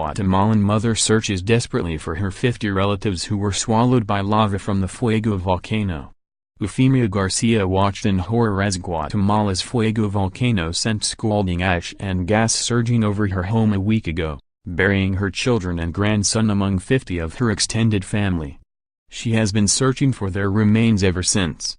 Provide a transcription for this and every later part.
Guatemalan mother searches desperately for her 50 relatives who were swallowed by lava from the Fuego volcano. Eufemia Garcia watched in horror as Guatemala's Fuego volcano sent scalding ash and gas surging over her home a week ago, burying her children and grandson among 50 of her extended family. She has been searching for their remains ever since.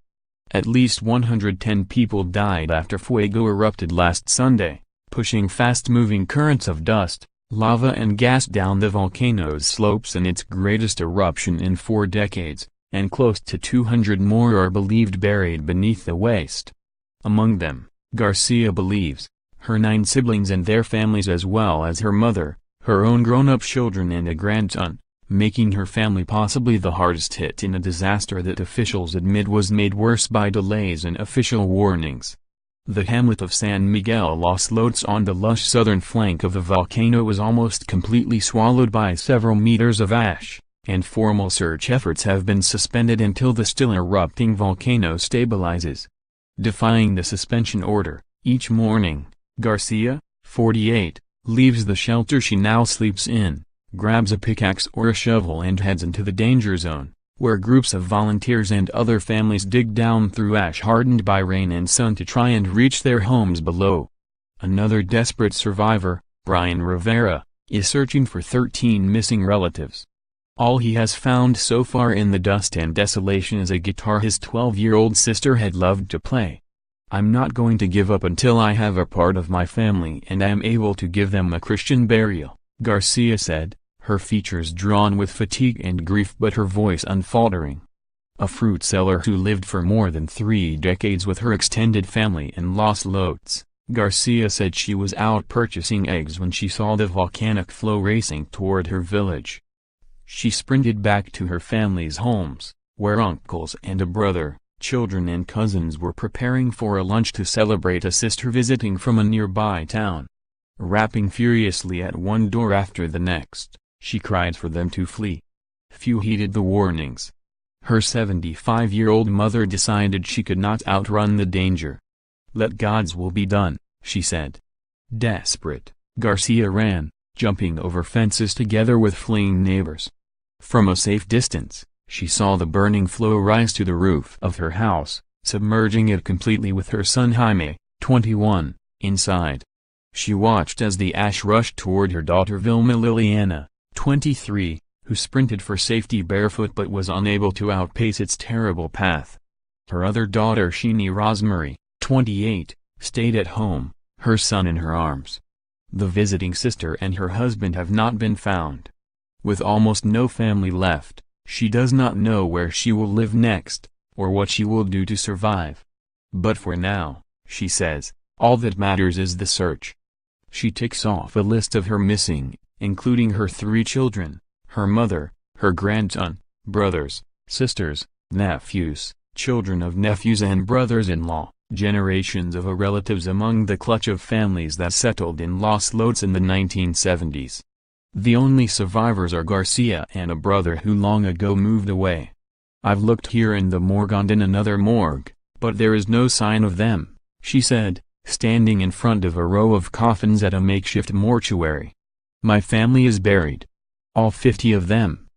At least 110 people died after Fuego erupted last Sunday, pushing fast-moving currents of dust, lava and gas down the volcano's slopes in its greatest eruption in 4 decades, and close to 200 more are believed buried beneath the waste. Among them, Garcia believes, her 9 siblings and their families as well as her mother, her own grown-up children and a grandson, making her family possibly the hardest hit in a disaster that officials admit was made worse by delays in official warnings. The hamlet of San Miguel Los Lotes on the lush southern flank of the volcano was almost completely swallowed by several meters of ash, and formal search efforts have been suspended until the still erupting volcano stabilizes. Defying the suspension order, each morning, Garcia, 48, leaves the shelter she now sleeps in, grabs a pickaxe or a shovel and heads into the danger zone, where groups of volunteers and other families dig down through ash hardened by rain and sun to try and reach their homes below. Another desperate survivor, Brian Rivera, is searching for 13 missing relatives. All he has found so far in the dust and desolation is a guitar his 12-year-old sister had loved to play. "I'm not going to give up until I have a part of my family and I am able to give them a Christian burial," Garcia said, her features drawn with fatigue and grief but her voice unfaltering. A fruit seller who lived for more than 3 decades with her extended family in Los Lotes, Garcia said she was out purchasing eggs when she saw the volcanic flow racing toward her village. She sprinted back to her family's homes, where uncles and a brother, children and cousins were preparing for a lunch to celebrate a sister visiting from a nearby town. Rapping furiously at one door after the next, she cried for them to flee. Few heeded the warnings. Her 75-year-old mother decided she could not outrun the danger. "Let God's will be done," she said. Desperate, Garcia ran, jumping over fences together with fleeing neighbors. From a safe distance, she saw the burning flow rise to the roof of her house, submerging it completely with her son Jaime, 21, inside. She watched as the ash rushed toward her daughter Vilma Liliana, 23, who sprinted for safety barefoot but was unable to outpace its terrible path. Her other daughter Sheenie Rosemary, 28, stayed at home, her son in her arms. The visiting sister and her husband have not been found. With almost no family left, she does not know where she will live next, or what she will do to survive. But for now, she says, all that matters is the search. She ticks off a list of her missing, including her 3 children, her mother, her grandson, brothers, sisters, nephews, children of nephews and brothers-in-law, generations of relatives among the clutch of families that settled in Los Lotes in the 1970s. The only survivors are Garcia and a brother who long ago moved away. "I've looked here in the morgue and in another morgue, but there is no sign of them," she said, standing in front of a row of coffins at a makeshift mortuary. "My family is buried. All 50 of them,"